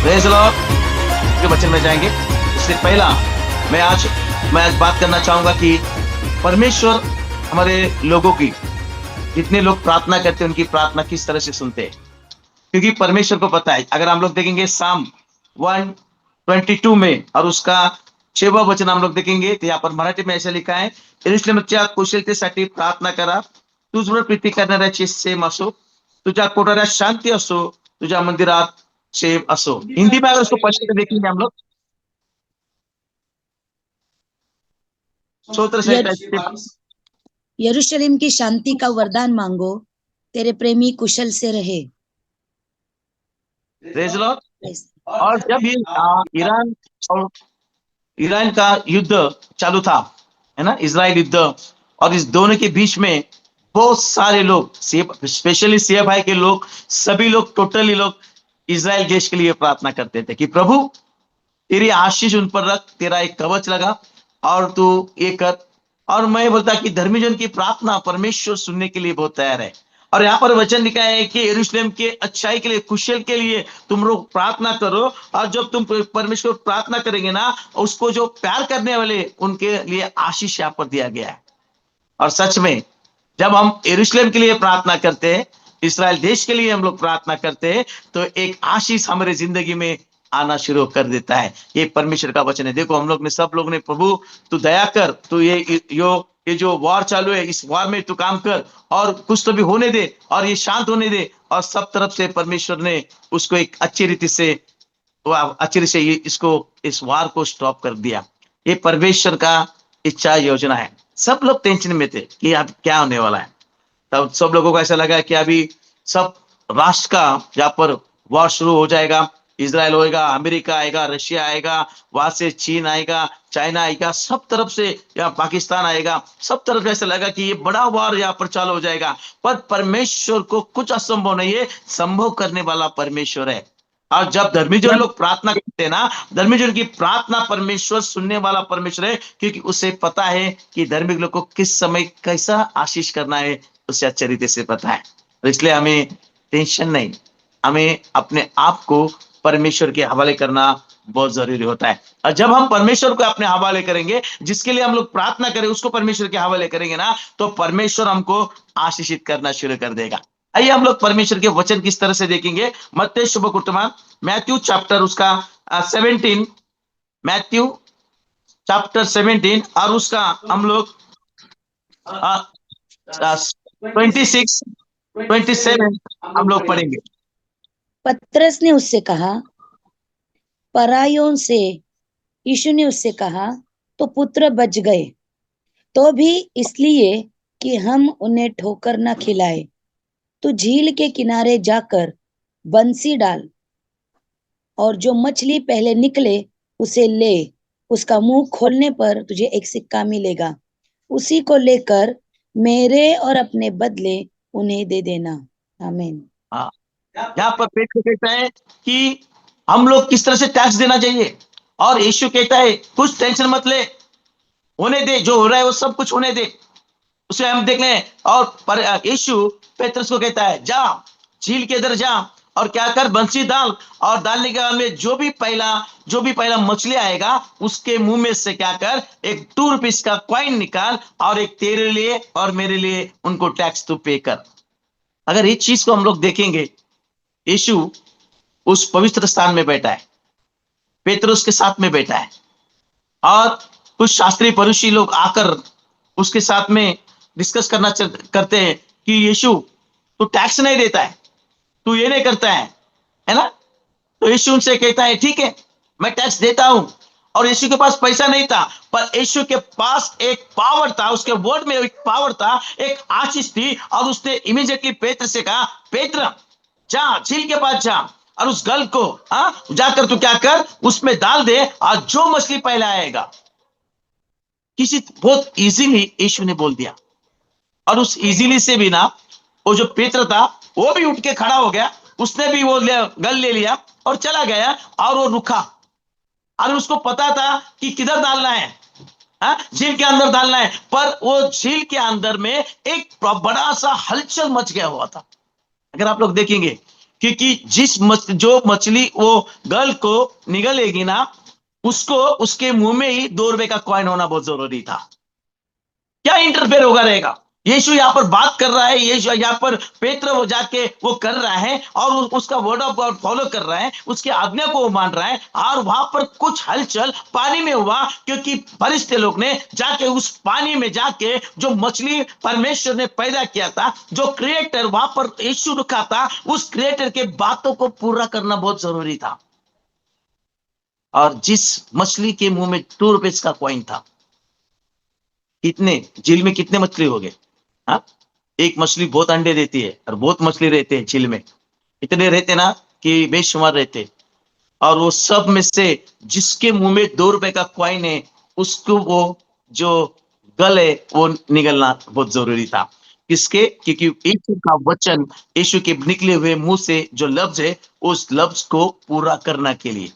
Praise the Lord के वचन में जाएंगे। इससे पहला मैं आज बात करना चाहूंगा कि परमेश्वर हमारे लोगों की, जितने लोग प्रार्थना करते हैं उनकी प्रार्थना किस तरह से सुनते हैं, क्योंकि परमेश्वर को पता है। अगर हम लोग देखेंगे साम 122 में और उसका 6वां वचन हम लोग देखेंगे तो यहाँ पर मराठी में ऐसा लिखा है, यरूशलेमच्या कुशलतेसाठी प्रार्थना करा, तुझवर प्रीती करणाऱ्याची सेम असो, तुझ्या कोठाऱ्यात शांती असो, तुझ्या मंदिरात सेम असो। हिंदी में अगर उसको पढ़ के देखेंगे हम लोग, स्तोत्र यर, संहिता यरूशलेम की शांति का वरदान मांगो, तेरे प्रेमी कुशल से रहे। Praise the Lord. और जब ये ईरान और ईरान का युद्ध चालू था, है ना, इजराइल युद्ध, और इस दोनों के बीच में बहुत सारे लोग, स्पेशली सीएफआई के लोग, सभी लोग, टोटली लोग इजराइल देश के लिए प्रार्थना करते थे कि प्रभु तेरी आशीष उन पर रख, तेरा एक कवच लगा और तू ये कर। और मैं बोलता कि धर्मी जन की प्रार्थना परमेश्वर सुनने के लिए बहुत तैयार है। और यहाँ पर वचन लिखा है कि यरूशलेम के अच्छाई के लिए, कुशल के लिए तुम लोग प्रार्थना करो, और जब तुम परमेश्वर प्रार्थना करेंगे ना, उसको जो प्यार करने वाले उनके लिए आशीष यहाँ पर दिया गया है। और सच में जब हम यरूशलेम के लिए प्रार्थना करते हैं, इस्राएल देश के लिए हम लोग प्रार्थना करते हैं, तो एक आशीष हमारे जिंदगी में आना शुरू कर देता है। ये परमेश्वर का वचन है। देखो हम लोग ने, सब लोग ने, प्रभु तू दया कर, तू ये जो वॉर चालू है, इस वॉर में तू काम कर और कुछ तो भी होने दे और ये शांत होने दे। और सब तरफ से परमेश्वर ने उसको एक अच्छी रीति से इसको, इस वार को स्टॉप कर दिया। ये परमेश्वर का इच्छा योजना है। सब लोग टेंशन में थे कि अब क्या होने वाला है। तब सब लोगों को ऐसा लगा कि अभी सब राष्ट्र का यहाँ पर वॉर शुरू हो जाएगा। इजराइल होएगा, अमेरिका आएगा, रशिया आएगा, वहां से चीन आएगा, चाइना आएगा, सब तरफ से, या पाकिस्तान आएगा, सब तरफ ऐसा लगा कि ये बड़ा वॉर यहाँ पर चालू हो जाएगा। पर परमेश्वर को कुछ असंभव नहीं है, संभव करने वाला परमेश्वर है। और जब धर्मीजन लोग प्रार्थना करते हैं ना, धर्मीजन की प्रार्थना परमेश्वर सुनने वाला परमेश्वर है, क्योंकि उसे पता है कि धार्मिक लोग को किस समय कैसा आशीष करना है, उसे अच्छे रीति से पता है। तो इसलिए हमें टेंशन नहीं, हमें अपने आप को परमेश्वर के हवाले करना बहुत जरूरी होता है। और जब हम परमेश्वर को अपने हवाले करेंगे, जिसके लिए हम लोग प्रार्थना करें उसको परमेश्वर के हवाले करेंगे ना, तो परमेश्वर हमको आशीषित करना शुरू कर देगा। आइए हम लोग परमेश्वर के वचन किस तरह से देखेंगे। मत्ती शुभ वर्तमान, मैथ्यू चैप्टर उसका 17, मैथ्यू चैप्टर 17 और उसका हम लोग 26 27 हम लोग पढ़ेंगे। पतरस ने उससे कहा, परायों से, यीशु ने उससे कहा, तो पुत्र बच गए, तो भी इसलिए कि हम उन्हें ठोकर न खिलाए। तू झील के किनारे जाकर बंसी डाल और जो मछली पहले निकले उसे ले, उसका मुंह खोलने पर तुझे एक सिक्का मिलेगा, उसी को लेकर मेरे और अपने बदले उन्हें दे देना। आमीन। हाँ, यहाँ पर पेट कहता है कि हम लोग किस तरह से टैक्स देना चाहिए, और यीशु कहता है कुछ टेंशन मत ले, होने दे, जो हो रहा है वो सब कुछ होने दे, उसे हम देख लें। और पर यीशु पेत्रस को कहता है जा, झील के इधर जा और क्या कर, बंसी डाल, और डालने के बाद में जो भी पहला मछली आएगा उसके मुंह में से क्या कर, एक 2 रुपीस का कॉइन निकाल और एक तेरे लिए और मेरे लिए उनको टैक्स तू पे कर। अगर इस चीज को हम लोग देखेंगे, यीशु उस पवित्र स्थान में बैठा है, पेत्रस के साथ में बैठा है, और कुछ शास्त्री फरीसी लोग आकर उसके साथ में डिस्कस करते हैं कि यीशु तू टैक्स नहीं देता है, तू ये नहीं करता है ना। तो यीशु उनसे कहता है ठीक है मैं टैक्स देता हूं। और यीशु के पास पैसा नहीं था, पर यीशु के पास एक पावर था, उसके वर्ड में एक पावर था, एक आशीष थी। और उसने इमीडिएटली पेत्र से कहा, पेत्र जा, झील के पास जा और उस गल को जाकर तू क्या कर, उसमें डाल दे, और जो मछली पहले आएगा। किसी बहुत इजीली यीशु ने बोल दिया, और उस इजीली से भी ना, वो जो पेत्र था वो भी उठ के खड़ा हो गया, उसने भी वो गल ले लिया और चला गया, और वो रुका। और उसको पता था कि किधर डालना है, झील के अंदर डालना है। पर वो झील के अंदर में एक बड़ा सा हलचल मच गया हुआ था। अगर आप लोग देखेंगे क्योंकि जो मछली वो गल को निगलेगी ना, उसको उसके मुंह में ही 2 रुपए का कॉइन होना बहुत जरूरी था। क्या इंटरफेयर होगा रहेगा? यीशु यहाँ पर बात कर रहा है, यीशु यहाँ पर पेत्र वो जाके वो कर रहा है और उसका वर्ड ऑफ गॉड फॉलो कर रहा है, उसके आज्ञा को वो मान रहा है, और वहां पर कुछ हलचल पानी में हुआ, क्योंकि फरिश्ते लोग ने जाके उस पानी में जाके जो मछली परमेश्वर ने पैदा किया था, जो क्रिएटर वहां पर यीशु रुका था, उस क्रिएटर के बातों को पूरा करना बहुत जरूरी था। और जिस मछली के मुंह में 2 रुपए का कॉइन था, कितने झील में कितने मछली हो गए? हाँ, एक मछली बहुत अंडे देती है और बहुत मछली रहते हैं झील में, इतने रहते ना कि बेशुमार रहते। और वो सब में से जिसके मुंह में 2 रुपए का कॉइन है, उसको वो जो गल है वो निगलना बहुत जरूरी था। किसके? क्योंकि यीशु का वचन, यीशु के निकले हुए मुंह से जो लफ्ज है, उस लफ्ज को पूरा करना के लिए।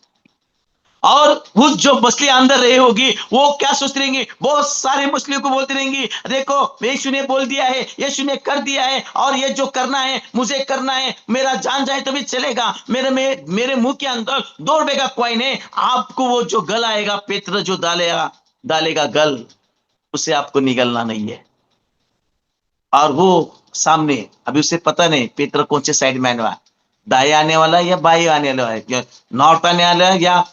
और उस जो मछली अंदर रही होगी, वो क्या सोचती रहेंगी? बहुत सारे मछलियों को बोलती रहेंगी, देखो यीशु ने बोल दिया है, यीशु ने कर दिया है, और ये जो करना है मुझे करना है, मेरा जान जाए तो भी चलेगा, मेरे मुंह के अंदर 2 रुपए का कॉइन है, आपको वो जो गल आएगा, पेत्र जो डालेगा डालेगा गल, उसे आपको निगलना नहीं है। और वो सामने, अभी उसे पता नहीं पेत्र कौन से साइड में आने वाला, दाएं आने वाला या बाएं आने वाला है, या नॉर्थ आने वाला है या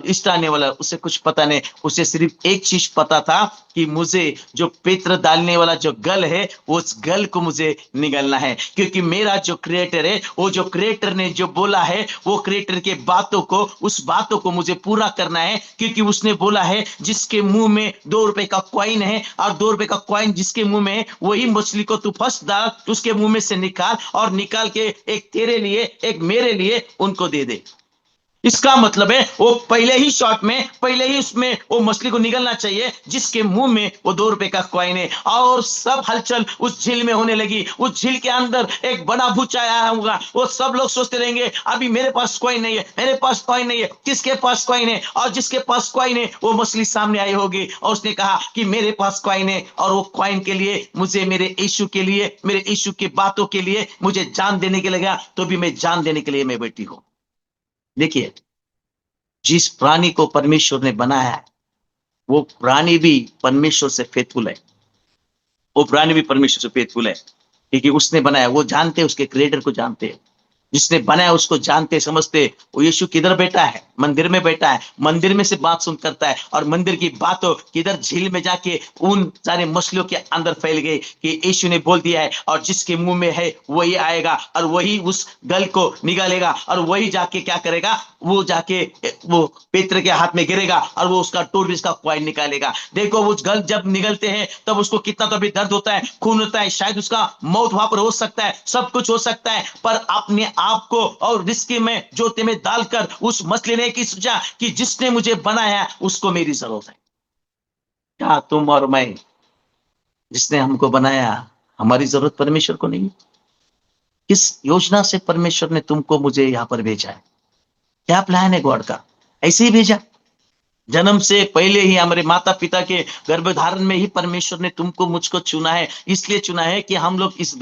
ईस्ट आने वाला है, उसे कुछ पता नहीं। उसे सिर्फ एक चीज पता था कि मुझे जो पेत्र डालने वाला जो गल है, उस गल को मुझे निगलना है, क्योंकि मेरा जो क्रिएटर है, वो जो क्रिएटर ने जो बोला है, वो क्रिएटर के बातों को, उस बातों को मुझे पूरा करना है। क्योंकि उसने बोला है, जिसके मुंह में 2 रुपए का कॉइन है, और 2 रुपए का कॉइन जिसके मुंह में है, वही मछली को तू फंस डाल, उसके मुंह में से निकाल, और निकाल के एक तेरे लिए एक मेरे लिए उनको दे दे। इसका मतलब है वो पहले ही शॉट में, पहले ही उसमें वो मछली को निगलना चाहिए जिसके मुंह में वो 2 रुपए का कॉइन है। और सब हलचल उस झील में होने लगी। उस झील के अंदर एक बड़ा भूचा आया होगा। वो सब लोग सोचते रहेंगे, अभी मेरे पास कॉइन नहीं है, मेरे पास कॉइन नहीं है, किसके पास कॉइन है? और जिसके पास कॉइन है, वो मछली सामने आई होगी, और उसने कहा कि मेरे पास कॉइन है, और वो कॉइन के लिए मुझे, मेरे यीशु के लिए, मेरे यीशु की बातों के लिए मुझे जान देने के लगा, तो भी मैं जान देने के लिए मैं बैठी हूं। देखिए, जिस प्राणी को परमेश्वर ने बनाया है, वो प्राणी भी परमेश्वर से फेथफुल है। वो प्राणी भी परमेश्वर से फेथफुल है, क्योंकि उसने बनाया, वो जानते हैं, उसके क्रिएटर को जानते हैं, जिसने बनाया उसको जानते समझते। वो यीशु किधर बैठा है? मंदिर में बैठा है, मंदिर में से बात सुन करता है, और मंदिर की बातों किधर झील में जाके उन सारे मछलियों के अंदर फैल गई कि यीशु ने बोल दिया है, और जिसके मुंह में है वही आएगा, और वही उस गल को निकालेगा, और वही जाके क्या करेगा? वो जाके वो पेत्र के हाथ में गिरेगा, और वो उसका 2 रुपए का कॉइन निकालेगा। देखो, वो गल जब निकलते हैं तब उसको कितना तो भी दर्द होता है, खून होता है, शायद उसका मौत वहां पर हो सकता है, सब कुछ हो सकता है, पर अपने आपको और रिस्क में जोते में डालकर उस मछली ने की सोचा कि जिसने मुझे बनाया उसको मेरी जरूरत है। क्या तुम और मैं, जिसने हमको बनाया, हमारी जरूरत परमेश्वर को नहीं है? किस योजना से परमेश्वर ने तुमको मुझे यहां पर भेजा है? क्या प्लान है गॉड का? ऐसे ही भेजा? जन्म से पहले ही हमारे माता पिता के गर्भधारण में ही परमेश्वर ने तुमको मुझको चुना है। इसलिए चुना है कि हम लोग इस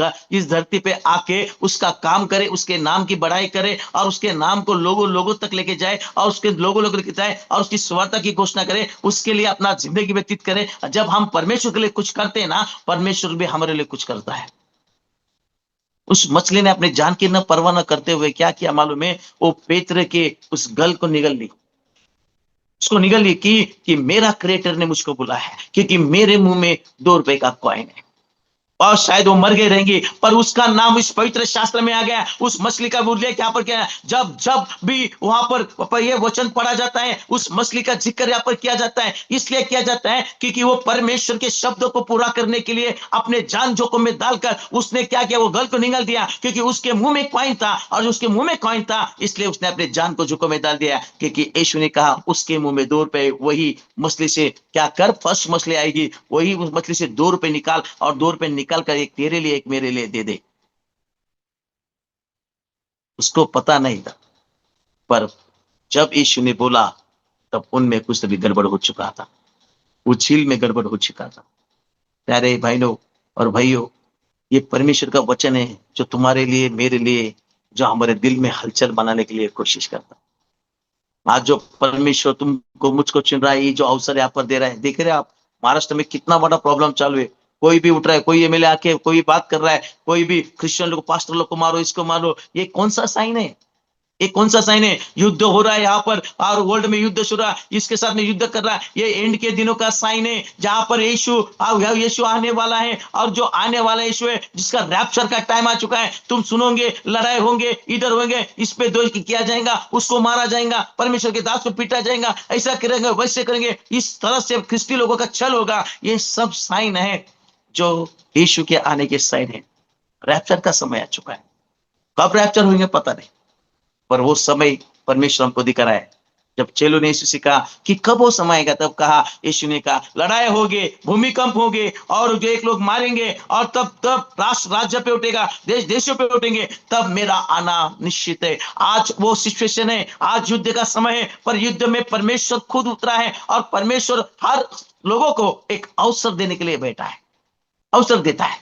धरती पे आके उसका काम करें, उसके नाम की बढ़ाई करें, और उसके नाम को लोगों लोगों तक लेके जाए, और उसके लोगों लोगों लेके जाए, और उसकी सुवार्ता की घोषणा करें, उसके लिए अपना जिंदगी व्यतीत करें। जब हम परमेश्वर के लिए कुछ करते हैं ना, परमेश्वर भी हमारे लिए कुछ करता है। उस मछली ने अपने जान की न परवाह न करते हुए क्या किया मालूम है? वो पेत्र के उस गल को निगल ली, उसको निगल ली कि मेरा क्रिएटर ने मुझको बुलाया है, क्योंकि मेरे मुंह में 2 रुपए का कॉइन है। और शायद वो मर गए रहेंगे, पर उसका नाम इस पवित्र शास्त्र में आ गया। उस मछली का उल्लेख यहाँ पर क्या है? जब जब भी वहां पर ये वचन पढ़ा जाता है, उस मछली का जिक्र यहाँ पर किया जाता है। इसलिए किया जाता है क्योंकि वो परमेश्वर के शब्दों को पूरा करने के लिए अपने जान जोखिम में डालकर उसने क्या किया? वो गल को निगल दिया, क्योंकि उसके मुंह में कॉइन था, और उसके मुंह में कॉइन था, इसलिए उसने अपने जान को जोखिम में डाल दिया। क्योंकि यीशु ने कहा, उसके मुंह में 2 रुपए, वही मछली से क्या कर, फर्स्ट मछली आएगी, वही उस मछली से 2 रुपए निकाल, और 2 रुपए निकाल कर एक तेरे लिए एक मेरे लिए दे दे। उसको पता नहीं था, पर जब यीशु ने बोला, तब उनमें कुछ भी गड़बड़ हो चुका था, वो झील में गड़बड़ हो चुका था। प्यारे भाइयों और भाइयों, ये परमेश्वर का वचन है जो तुम्हारे लिए, मेरे लिए जो हमारे दिल में हलचल बनाने के लिए कोशिश करता है। आज जो परमेश्वर तुमको मुझको चुन रहा है, ये जो अवसर यहाँ पर दे रहा है, देख रहे हैं आप महाराष्ट्र में कितना बड़ा प्रॉब्लम चालू है। कोई भी उठ रहा है, कोई एमएलए आके कोई बात कर रहा है, कोई भी क्रिश्चियन लोग पास्टर लोग को मारो, इसको मारो। ये कौन सा साइन है? ये कौन सा साइन है? युद्ध हो रहा है यहाँ पर और वर्ल्ड में युद्ध शुरू रहा है, इसके साथ में युद्ध कर रहा है। ये एंड के दिनों का साइन है जहां पर यीशु आने वाला है, और जो आने वाला यीशु है जिसका रैप्चर का टाइम आ चुका है। तुम सुनोगे लड़ाई होंगे, इधर होंगे, इस पे दोष किया जाएगा, उसको मारा जाएगा, परमेश्वर के दास को पीटा जाएगा, ऐसा करेंगे वैसे करेंगे, इस तरह से ख्रिस्ती लोगों का छल होगा। ये सब साइन है जो यीशु के आने के साइन है। रैप्चर का समय आ चुका है। कब रैप्चर होंगे पता नहीं, पर वो समय परमेश्वर हमको दिखा रहा है। जब चेलों ने यीशु से कहा कि कब वो समय आएगा, तब कहा, यीशु ने कहा लड़ाई होगी, भूमिकंप होंगे, और जो एक लोग मारेंगे, और तब तब राष्ट्र राज्य पे उठेगा, देश देशों पे उठेंगे, तब मेरा आना निश्चित है। आज वो सिचुएशन है, आज युद्ध का समय है, पर युद्ध में परमेश्वर खुद उतरा है, और परमेश्वर हर लोगों को एक अवसर देने के लिए बैठा है, अवसर देता है।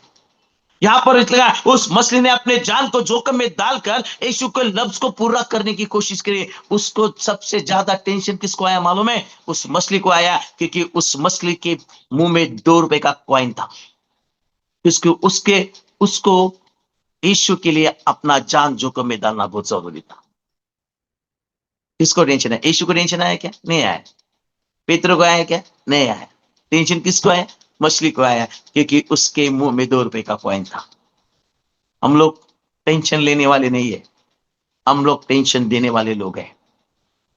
यहां पर इसलिए उस मछली ने अपने जान को जोखिम में डालकर यीशु के लफ्ज को पूरा करने की कोशिश करी। उसको सबसे ज्यादा टेंशन किसको आया मालूम है? उस मछली को आया, क्योंकि उस मछली के मुंह में 2 रुपए का कॉइन था। उसके उसको यीशु के लिए अपना जान जोखिम में डालना बहुत जरूरी था। किसको टेंशन है? यीशु को टेंशन आया क्या? नहीं आया। पेत्र को आया क्या? नहीं आया। टेंशन किसको आया? मछली को आया, क्योंकि उसके मुंह में 2 रुपए का कॉइन था। हम लोग टेंशन लेने वाले नहीं है, हम लोग टेंशन देने वाले लोग हैं।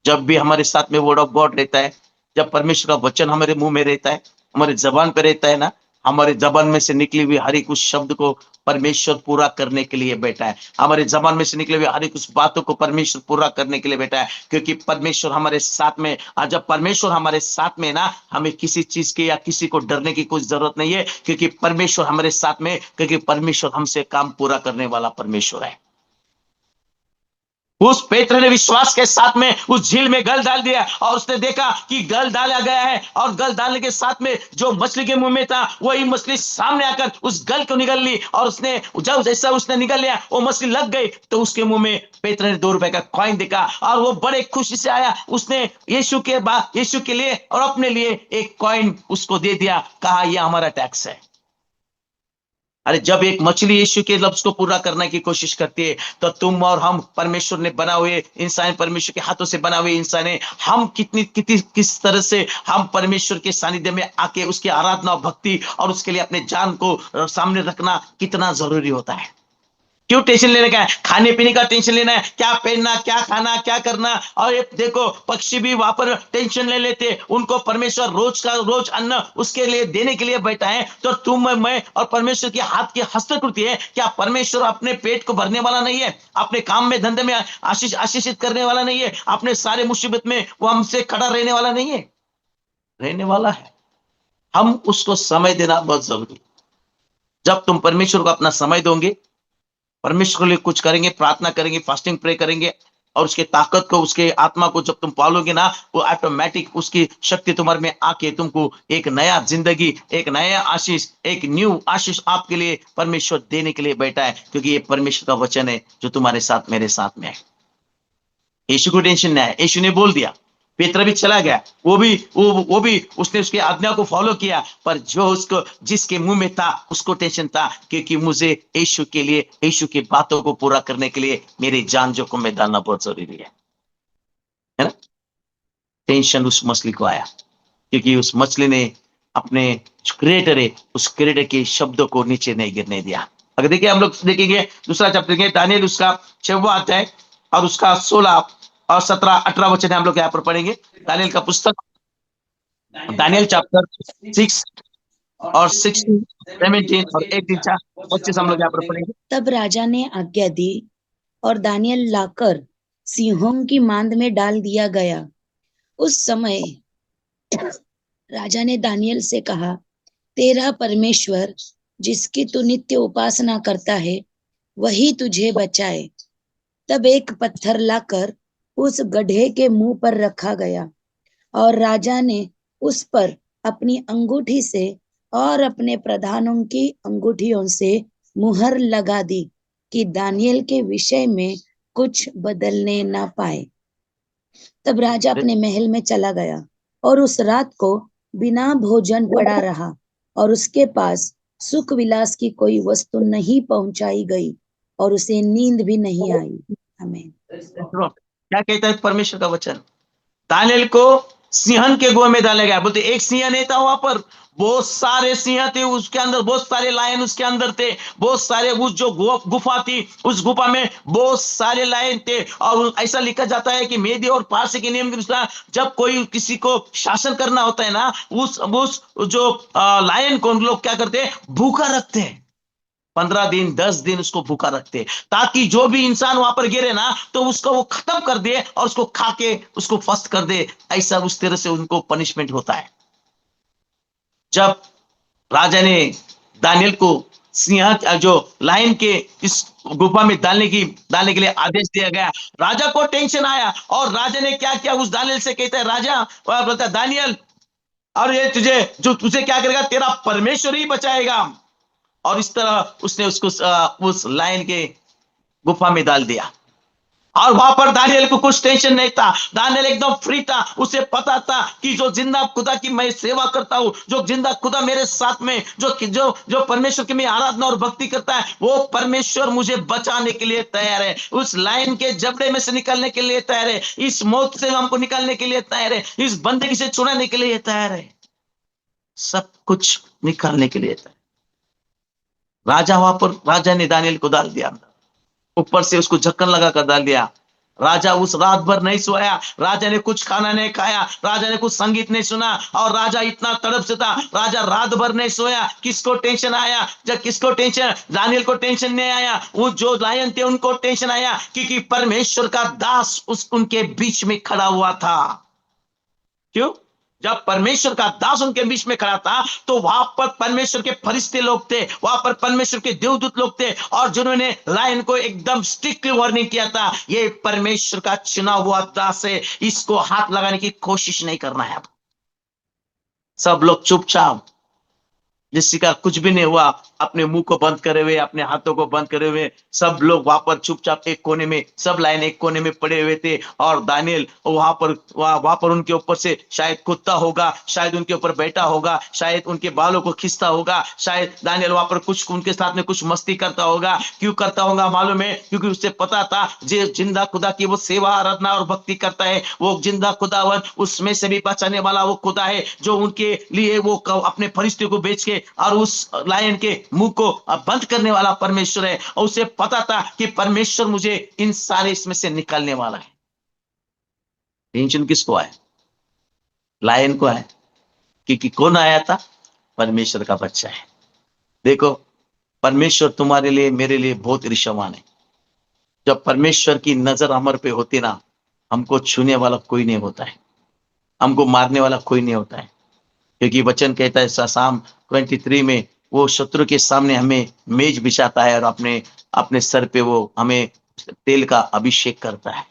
जब भी हमारे साथ में वर्ड ऑफ गॉड रहता है, जब परमेश्वर का वचन हमारे मुंह में रहता है, हमारे जबान पे रहता है ना, हमारे जबान में से निकली हुई हर एक उस शब्द को परमेश्वर पूरा करने के लिए बैठा है। हमारे जबान में से निकले हुए हर एक उस बातों को परमेश्वर पूरा करने के लिए बैठा है, क्योंकि परमेश्वर हमारे साथ में। और जब परमेश्वर हमारे साथ में ना, हमें किसी चीज की या किसी को डरने की कोई जरूरत नहीं है, क्योंकि परमेश्वर हमारे साथ में, क्योंकि परमेश्वर हमसे काम पूरा करने वाला परमेश्वर है। उस पेत्र ने विश्वास के साथ में उस झील में गल डाल दिया, और उसने देखा कि गल डाला गया है, और गल डालने के साथ में जो मछली के मुंह में था, वही मछली सामने आकर उस गल को निगल ली, और उसने जब जैसा उसने निगल लिया, वो मछली लग गई, तो उसके मुंह में पेत्र ने 2 रुपए का कॉइन देखा, और वो बड़े खुशी से आया। उसने यीशु के लिए और अपने लिए एक कॉइन उसको दे दिया, कहा यह हमारा टैक्स है। अरे जब एक मछली यीशु के लफ्ज को पूरा करने की कोशिश करती है, तो तुम और हम परमेश्वर ने बना हुए इंसान, परमेश्वर के हाथों से बना हुए इंसान है। हम किस तरह से हम परमेश्वर के सानिध्य में आके उसकी आराधना, भक्ति और उसके लिए अपने जान को सामने रखना कितना जरूरी होता है। क्यों टेंशन लेने का है? खाने पीने का टेंशन लेना है, क्या पहनना, क्या खाना, क्या करना। और ये देखो, पक्षी भी वहां पर टेंशन ले लेते, उनको परमेश्वर रोज का रोज अन्न उसके लिए देने के लिए बैठा है। तो तुम मैं और परमेश्वर के हाथ की हस्तकृति है। क्या परमेश्वर अपने पेट को भरने वाला नहीं है? अपने काम में धंधे में आशीषित करने वाला नहीं है? अपने सारे मुसीबत में वो हमसे खड़ा रहने वाला नहीं है? रहने वाला है। हम उसको समय देना बहुत जरूरी। जब तुम परमेश्वर को अपना समय दोगे, परमेश्वर के लिए कुछ करेंगे, प्रार्थना करेंगे, फास्टिंग प्रे करेंगे, और उसके ताकत को, उसके आत्मा को जब तुम पालोगे ना, वो ऑटोमेटिक उसकी शक्ति तुम्हारे में आके तुमको एक नया जिंदगी, एक नया आशीष, एक न्यू आशीष आपके लिए परमेश्वर देने के लिए बैठा है, क्योंकि ये परमेश्वर का वचन है जो तुम्हारे साथ, मेरे साथ में है। यीशु को टेंशन नहीं है। यीशु ने बोल दिया, पेत्र भी चला गया, वो भी उसने उसकी आज्ञा को फॉलो किया, पर जो उसको जिसके मुंह में था उसको टेंशन था, क्योंकि मुझे यीशु के लिए, यीशु की बातों को पूरा करने के लिए मेरी जान जोखिम में डालना बहुत जरूरी है ना? टेंशन उस मछली को आया, क्योंकि उस मछली ने अपने क्रिएटर है, उस क्रिएटर के शब्दों को नीचे नहीं गिरने दिया। अगर देखिए, हम लोग देखेंगे दूसरा चैप्टर देखेंगे, दानियेल उसका 6वां अध्याय और उसका 16 और 17 18 वचन हम लोग यहाँ पर पढ़ेंगे। दानियेल का पुस्तक, दानियेल चैप्टर 6 और 16 17 और 18 25 हम लोग यहाँ पर पढ़ेंगे। तब राजा ने आज्ञा दी और दानियल लाकर सिंहों की मांद में डाल दिया गया। उस समय राजा ने दानियल से कहा, तेरा परमेश्वर जिसकी तू नित्य उपासना करता है, वही तुझे बचाए। तब एक पत्थर लाकर उस गड्ढे के मुंह पर रखा गया, और राजा ने उस पर अपनी अंगूठी से और अपने प्रधानों की अंगूठियों से मुहर लगा दी। कि दानियल के विषय में कुछ बदलने ना पाए। तब राजा अपने महल में चला गया और उस रात को बिना भोजन पड़ा रहा, और उसके पास सुख विलास की कोई वस्तु नहीं पहुंचाई गई, और उसे नींद भी नहीं आई। आमीन। क्या कहता है परमेश्वर का वचन? दानियल को सिंहन के गुहा में डाला गया। बोलते एक सिंह नहीं था वहां पर, बहुत सारे सिंह थे उसके अंदर, बहुत सारे लायन उसके अंदर थे, बहुत सारे उस जो गुफा थी, उस गुफा में बहुत सारे लायन थे। और ऐसा लिखा जाता है कि मेदी और पारसी के नियम के अनुसार जब कोई किसी को शासन करना होता है ना, उस जो लायन को उन लोग क्या करते हैं, भूखा रखते हैं। 15 दिन 10 दिन उसको भूखा रखते, ताकि जो भी इंसान वहां पर गिरे ना तो उसको वो खत्म कर दे और उसको खा के उसको फस्त कर दे। ऐसा उस तरह से उनको पनिशमेंट होता है। जब राजा ने दानियल को सिंह जो लायन के इस गुफा में डालने के लिए आदेश दिया गया, राजा को टेंशन आया और राजा ने क्या किया, उस दानियल से कहता है, राजा बोलता है दानियल, और ये तुझे क्या करेगा, तेरा परमेश्वर ही बचाएगा। और इस तरह उसने उसको उस लायन के गुफा में डाल दिया। और वहां पर दानियल को कुछ टेंशन नहीं था, दानियल एकदम फ्री था। उसे पता था कि जो जिंदा खुदा की मैं सेवा करता हूं, जो जिंदा खुदा मेरे साथ में, जो जो जो परमेश्वर की मैं आराधना और भक्ति करता है, वो परमेश्वर मुझे बचाने के लिए तैयार है, उस लाइन के जबड़े में से निकलने के लिए तैयार है, इस मौत से हमको निकालने के लिए तैयार है, इस बंदगी से छुड़ाने के लिए तैयार है, सब कुछ निकालने के लिए तैयार। राजा वहां पर, राजा ने दानियल को डाल दिया, ऊपर से उसको ढक्कन लगा कर डाल दिया। राजा उस रात भर नहीं सोया, राजा ने कुछ खाना नहीं खाया, राजा ने कुछ संगीत नहीं सुना, और राजा इतना तड़प से था, राजा रात भर नहीं सोया। किसको टेंशन आया? जब किसको टेंशन, दानियल को टेंशन नहीं आया, वो जो लायन थे उनको टेंशन आया, क्योंकि परमेश्वर का दास उनके बीच में खड़ा हुआ था। क्यों? जब परमेश्वर का दास उनके बीच में खड़ा था तो वहां पर परमेश्वर के फरिश्ते लोग थे, वहां पर परमेश्वर के देवदूत लोग थे, और जिन्होंने लायन को एकदम स्ट्रिक्टली वार्निंग किया था, ये परमेश्वर का चुना हुआ दास है, इसको हाथ लगाने की कोशिश नहीं करना है। सब लोग चुपचाप, जिससे का कुछ भी नहीं हुआ, अपने मुंह को बंद करे हुए, अपने हाथों को बंद करे हुए, सब लोग वहां पर चुपचाप एक कोने में, सब लाइन एक कोने में पड़े हुए थे। और दानियल वहां पर उनके ऊपर से शायद कुत्ता होगा, शायद उनके ऊपर बैठा होगा, शायद उनके बालों को खींचता होगा, शायद दानियल वहां पर कुछ उनके साथ में कुछ मस्ती करता होगा। क्यों करता होगा मालूम है? क्योंकि उससे पता था जो जिंदा खुदा की वो सेवा आराधना और भक्ति करता है, वो जिंदा खुदावन उसमें से भी बचाने वाला वो खुदा है, जो उनके लिए वो अपने फरिश्ते को बेच के और उस लायन के मुंह को बंद करने वाला परमेश्वर है। और उसे पता था कि परमेश्वर मुझे इन सारे इसमें से निकालने वाला है। टेंशन किसको है? लायन को है, क्योंकि कौन आया था? परमेश्वर का बच्चा है। देखो, परमेश्वर तुम्हारे लिए मेरे लिए बहुत ईर्ष्यवान है। जब परमेश्वर की नजर हमारे पे होती ना, हमको छूने वाला कोई नहीं होता है, हमको मारने वाला कोई नहीं होता है। क्योंकि वचन कहता है साम 23 में, वो शत्रु के सामने हमें मेज बिछाता है और अपने अपने सर पे वो हमें तेल का अभिषेक करता है।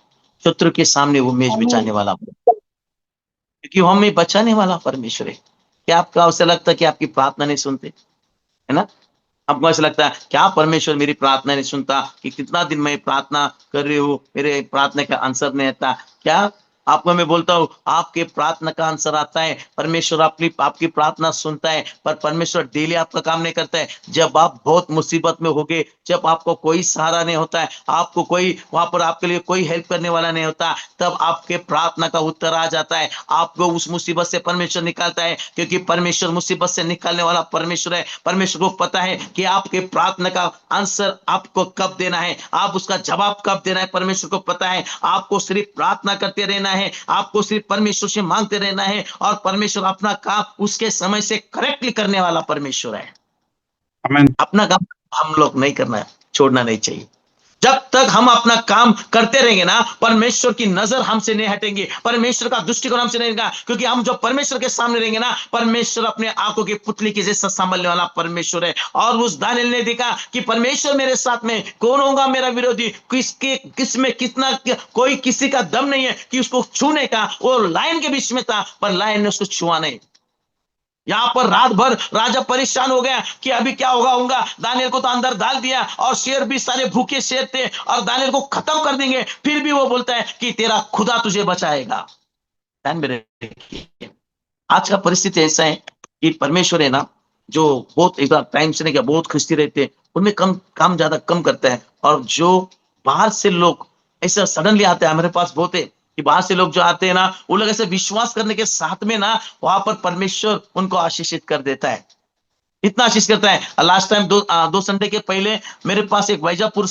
शत्रु के सामने वो मेज बिछाने वाला, क्योंकि वो हमें बचाने वाला परमेश्वर है। क्या आपका ऐसा लगता है कि आपकी प्रार्थना नहीं सुनते? है ना? आपको ऐसा लगता है क्या परमेश्वर मेरी प्रार्थना नहीं सुनता, कि कितना दिन मैं प्रार्थना कर रही हूँ, मेरे प्रार्थना का आंसर नहीं आता? क्या आपको मैं बोलता हूँ, आपके प्रार्थना का आंसर आता है, परमेश्वर आपकी प्रार्थना सुनता है, पर परमेश्वर डेली आपका काम नहीं करता है। जब आप बहुत मुसीबत में होगे, जब आपको कोई सहारा नहीं होता है, आपको कोई वहां पर आपके लिए कोई हेल्प करने वाला नहीं होता, तब आपके प्रार्थना का उत्तर आ जाता है, आपको उस मुसीबत से परमेश्वर निकालता है। क्योंकि परमेश्वर मुसीबत से निकालने वाला परमेश्वर है। परमेश्वर को पता है कि आपके प्रार्थना का आंसर आपको कब देना है, आप उसका जवाब कब देना है। परमेश्वर को पता है, आपको सिर्फ प्रार्थना करते रहना है, आपको सिर्फ परमेश्वर से मांगते रहना है, और परमेश्वर अपना काम उसके समय से करेक्टली करने वाला परमेश्वर है। आमीन। अपना काम हम लोग नहीं करना है, छोड़ना नहीं चाहिए। जब तक हम अपना काम करते रहेंगे ना, परमेश्वर की नजर हमसे नहीं हटेंगी, परमेश्वर का दृष्टिकोण हमसे नहीं रहेगा। क्योंकि हम जो परमेश्वर के सामने रहेंगे ना, परमेश्वर अपने आंखों की पुतली के जैसा संभालने वाला परमेश्वर है। और उस दानियल ने देखा कि परमेश्वर मेरे साथ में, कौन होगा मेरा विरोधी? किसमें कितना कोई किसी का दम नहीं है कि उसको छूने का। वो लायन के बीच में था, पर लायन ने उसको छुआ नहीं। यहाँ पर रात भर राजा परेशान हो गया कि अभी क्या होगा। दानियल को तो अंदर डाल दिया और शेर भी सारे भूखे शेर थे और दानियल को खत्म कर देंगे, फिर भी वो बोलता है कि तेरा खुदा तुझे बचाएगा। ध्यान में रखिए, आज का परिस्थिति ऐसा है कि परमेश्वर है ना, जो बहुत एक टाइम से नहीं क्या बहुत खुशी रहते हैं, उनमें कम काम ज्यादा कम करता है। और जो बाहर से लोग ऐसा सडनली आते हैं, हमारे पास बहुत है कि बाहर से लोग जो आते हैं ना, वो लोग ऐसे विश्वास करने के साथ में ना वहां पर परमेश्वर उनको आशीषित कर देता है, इतना आशीष करता है। लास्ट टाइम दो संडे के पहले मेरे पास एक वैजापुर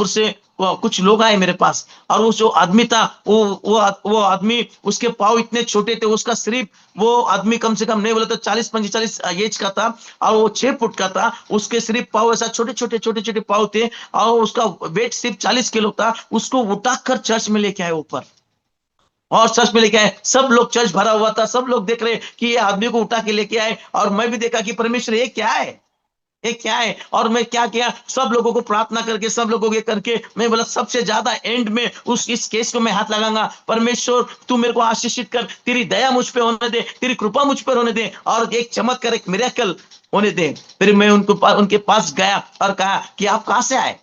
से कुछ लोग आए मेरे पास, और वो जो आदमी था वो आदमी, उसके पाँव इतने छोटे थे, उसका सिर्फ वो आदमी कम से कम नहीं बोले तो 40-45 एज का था, और वो 6 फुट का था। उसके सिर्फ पाँव ऐसा छोटे छोटे पाँव थे, और उसका वेट सिर्फ 40 किलो था। उसको उठाकर चर्च में लेके आए ऊपर, और चर्च में लेके आए। सब लोग, चर्च भरा हुआ था, सब लोग देख रहे कि ये आदमी को उठा के लेके आए। और मैं भी देखा कि परमेश्वर ये क्या है, ये क्या है। और मैं क्या किया, सब लोगों को प्रार्थना करके, सब लोगों के करके मैं बोला सबसे ज्यादा एंड में उस इस केस को मैं हाथ लगाऊंगा। परमेश्वर तू मेरे को आशीषित कर, तेरी दया मुझ पे होने दे, तेरी कृपा मुझ पर होने दे, और एक चमत्कार, एक मिरेकल होने दे। फिर मैं उनके पास गया और कहा कि आप कहां से आए।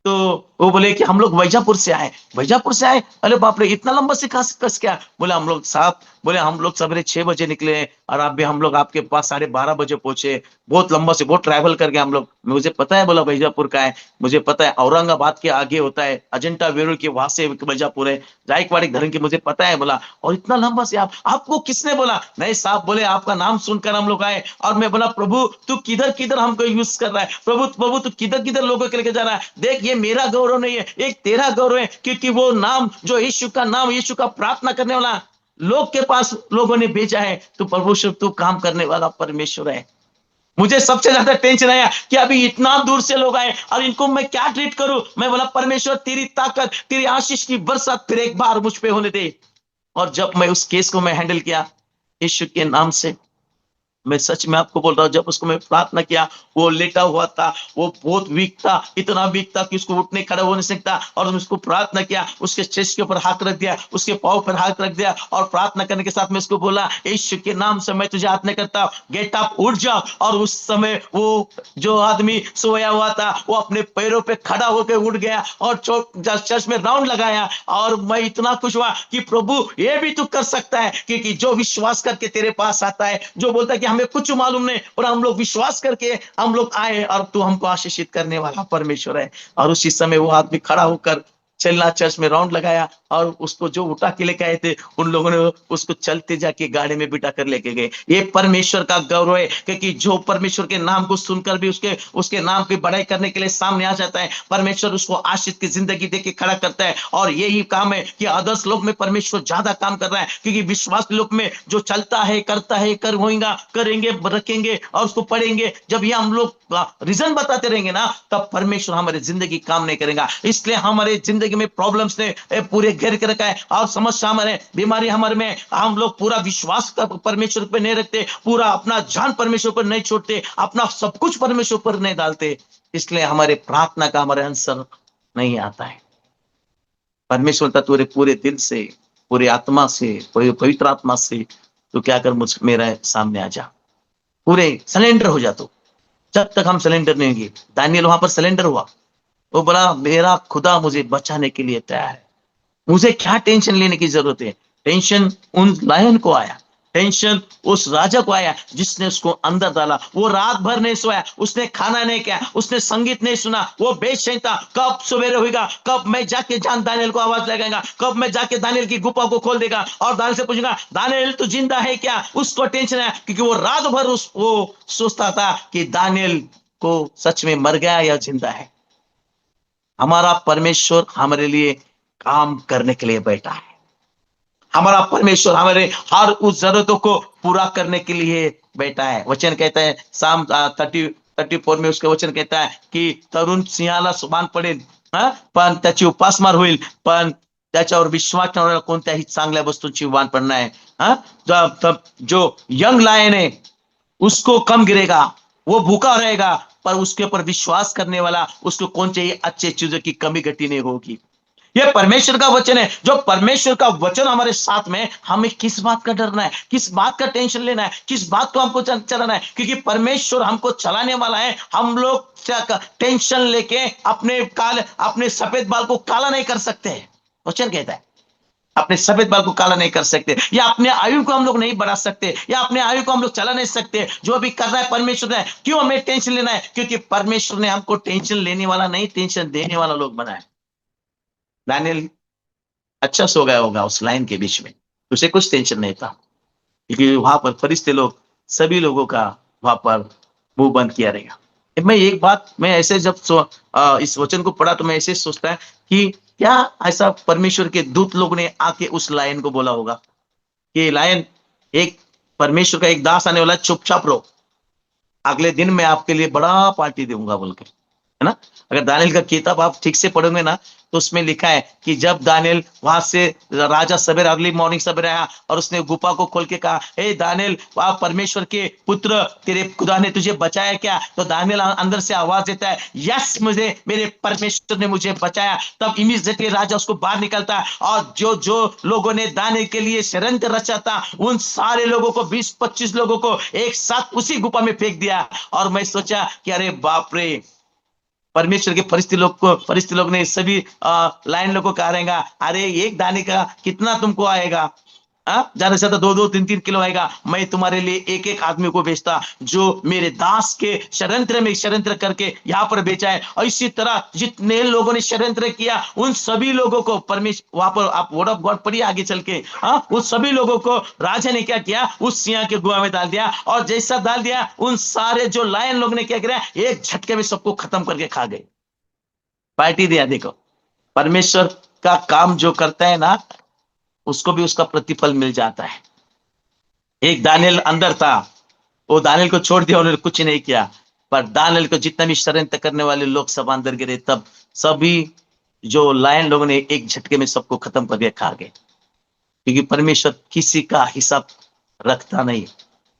तो वो बोले कि हम लोग वैजापुर से आए। वैजापुर से आए, अरे बाप रे, इतना लंबा से कस क्या। बोले हम लोग साहब, बोले हम लोग सवेरे 6 बजे निकले और अभी हम लोग आपके पास 12:30 बजे पहुंचे। बहुत लंबा से बहुत ट्रैवल करके हम लोग, मुझे पता है, बोला वैजापुर का है, मुझे पता है औरंगाबाद के आगे होता है, अजंता वेरूळ के वहां से वैजापुर है, जायकवाड़ी धरण की मुझे पता है। बोला और इतना लंबा से आपको किसने बोला। नहीं साहब, बोले आपका नाम सुनकर हम लोग आए। और मैं बोला प्रभु तू किधर किधर हमको यूज कर रहा है, प्रभु प्रभु तू किधर किधर लोगों के लेके जा रहा है। देख ये मेरा गौरव नहीं है, एक तेरा गौरव है, क्योंकि वो नाम जो यीशु का नाम, यीशु का प्रार्थना करने वाला लोग के पास लोगों ने भेजा है। तो प्रभु शिव तू काम करने वाला परमेश्वर है। मुझे सबसे ज्यादा टेंशन आया कि अभी इतना दूर से लोग आए और इनको मैं क्या ट्रीट करूं। मैं बोला परमेश्वर तेरी ताकत, तेरी आशीष की बरसात फिर एक बार मुझ पे होने दे। और जब मैं उस केस को मैं हैंडल किया यीशु के नाम से, मैं सच में आपको बोल रहा हूँ, जब उसको मैं प्रार्थना किया, वो लेटा हुआ था, वो बहुत वीक था, इतना वीक था कि उसको उठने खड़ा हो नहीं सकता। और उसको प्रार्थना किया, उसके चेस्ट के ऊपर हाथ रख दिया, उसके पाँव पर हाथ रख दिया, और प्रार्थना करने के साथ में उसको बोला यीशु के नाम से मैं तुझे आज्ञा करता हूं, गेट अप, उठ जा। और उस समय वो जो आदमी सोया हुआ था वो अपने पैरों पे खड़ा होकर उठ गया और चर्च में राउंड लगाया। और मैं इतना खुश हुआ कि प्रभु ये भी तू कर सकता है, क्योंकि जो विश्वास करके तेरे पास आता है, जो बोलता है कि हमें कुछ मालूम नहीं और हम लोग विश्वास करके हम लोग आए, और तू हमको आशीषित करने वाला परमेश्वर है। और उसी समय वो आदमी खड़ा होकर चलना, चर्च में राउंड लगाया, और उसको जो उठा के लेके आए थे उन लोगों ने उसको चलते जाके गाड़ी में बिठा कर लेके गए। ये परमेश्वर का गौरव है, क्योंकि जो परमेश्वर के नाम को सुनकर भी उसके उसके नाम की बड़ाई करने के लिए सामने आ जाता है, परमेश्वर उसको आशीष की जिंदगी देके खड़ा करता है। और यही काम है कि अदर्स लोग में परमेश्वर ज्यादा काम कर रहा है, क्योंकि विश्वास लोग में जो चलता है, करता है, कर होगा, करेंगे, रखेंगे और उसको पढ़ेंगे, जब ये हम लोग रीजन बताते रहेंगे ना, तब परमेश्वर हमारी जिंदगी काम नहीं करेगा। इसलिए हमारे जिंदगी में प्रॉब्लम्स ने पूरे घेर के रखा है, और समस्या हमारे, बीमारी हमारे में, हम लोग पूरा विश्वास परमेश्वर पर नहीं रखते, पूरा अपना जान परमेश्वर पर नहीं छोड़ते, अपना सब कुछ परमेश्वर पर नहीं डालते, इसलिए हमारे प्रार्थना का हमारे आंसर नहीं आता है। परमेश्वर का तुरे पूरे दिल से, पूरी आत्मा से, पूरी पवित्र आत्मा से तो क्या कर मुझ मेरे सामने आ जा, पूरे सरेंडर हो जा। तो जब तक हम सरेंडर नहीं होंगे, दानियल वहां पर सरेंडर हुआ, वो बोला मेरा खुदा मुझे बचाने के लिए तैयार है, मुझे क्या टेंशन लेने की जरूरत है। टेंशन उन लायन को आया, टेंशन उस राजा को आया जिसने उसको अंदर डाला। वो रात भर नहीं सोया, उसने खाना नहीं किया, उसने संगीत नहीं सुना, वो बेचैन था, कब सवेरे होगा, कब मैं जाके जान दानियल को आवाज लगाएगा, कब मैं जाके दानियल की गुफा को खोल देगा और दानियल से पूछूंगा दानियल तू जिंदा है क्या। उसको टेंशन है, क्योंकि वो रात भर वो सोचता था कि दानियल को सच में मर गया या जिंदा है। हमारा परमेश्वर हमारे लिए काम करने के लिए बैठा है। हमारा परमेश्वर हमारे हर उस जरूरतों को पूरा करने के लिए बैठा है। वचन कहता है साम 34 में उसके वचन कहता है कि तरुण सिंहाला सुभान पडेल, पण त्याची उपासमार होईल, पण त्याच्यावर विश्वास ठेवणाऱ्या कोणत्याही चांगल्या वस्तूंची वाण पडणार आहे। जो यंग लायन है उसको कम गिरेगा, वो भूखा रहेगा, पर उसके ऊपर विश्वास करने वाला उसको कौन चाहिए अच्छे चीजों की कमी घटी नहीं होगी। ये परमेश्वर का वचन है। जो परमेश्वर का वचन हमारे साथ में, हमें किस बात का डरना है, किस बात का टेंशन लेना है, किस बात को हमको चलाना है, क्योंकि परमेश्वर हमको चलाने वाला है। हम लोग टेंशन लेके अपने सफेद बाल को काला नहीं कर सकते। वचन कहता है अपने सफेद बाल को काला नहीं कर सकते, या अपने आयु को हम लोग नहीं बढ़ा सकते, या अपने आयु को हम लोग चला नहीं सकते। जो भी करना है परमेश्वर ने। क्यों हमें टेंशन लेना है? क्योंकि परमेश्वर ने हमको टेंशन लेने वाला नहीं, टेंशन देने वाला लोग बनाया। दानियल अच्छा सो गया होगा उस लाइन के बीच में, उसे कुछ टेंशन नहीं था, क्योंकि वहां पर फरिश्ते लोग सभी लोगों का वहां पर मुंह बंद किया रहेगा। मैं एक बात, मैं ऐसे जब इस वचन को पढ़ा तो मैं ऐसे सोचता है कि क्या ऐसा परमेश्वर के दूत लोग ने आके उस लायन को बोला होगा कि लायन, एक परमेश्वर का एक दास आने वाला, चुपचाप रहो, अगले दिन मैं आपके लिए बड़ा पार्टी दूंगा बोल के, है ना। अगर दानियल का किताब आप ठीक से पढ़ोगे ना, तो उसमें लिखा है कि जब दानियल वहां से राजा सवेरे, अर्ली मॉर्निंग सवेरे आया और उसने गुफा को खोल के कहा, हे दानियल, वह परमेश्वर के पुत्र, तेरे खुदा ने तुझे बचाया क्या? तो दानियल अंदर से आवाज देता है, यस, मुझे मेरे परमेश्वर ने मुझे बचाया। तब इमीडिएटली राजा उसको बाहर निकलता है, और जो जो लोगों ने दानियल के लिए षड्यंत्र रचा था, उन सारे लोगों को, 20-25 लोगों को एक साथ उसी गुफा में फेंक दिया। और मैं सोचा कि अरे बाप रे, परमेश्वर के फरिश्ते लोग ने सभी लाइन लोगों को कहा रहेगा, अरे एक दाने का कितना तुमको आएगा? ज्यादा से ज्यादा 2-2, 3-3 किलो आएगा। मैं तुम्हारे लिए एक एक आदमी को बेचता जो मेरे दास के षड्यंत्र करके यहाँ पर बेचा है। और इसी तरह जितने लोगों ने षड्यंत्र किया, उन सभी लोगों को परमेश्वर, वहां पर आप वर्ड ऑफ गॉड पढ़िए आगे चल के, उन सभी लोगों को राजा ने क्या किया? उस सिंह के गुहा में डाल दिया। और जैसा डाल दिया, उन सारे जो लायन लोग ने क्या किया? एक झटके में सबको खत्म करके खा गए, पार्टी दिया। देखो, परमेश्वर का काम जो करता है ना, उसको भी उसका प्रतिफल मिल जाता है। एक दानियल अंदर था, वो दानियल को छोड़ दिया, उन्होंने कुछ नहीं किया, पर दानियल को जितना भी षड्यंत्र करने वाले लोग सब अंदर गिरे, तब सभी जो लायन लोगों ने एक झटके में सबको खत्म करके खा गए। क्योंकि परमेश्वर किसी का हिसाब रखता नहीं,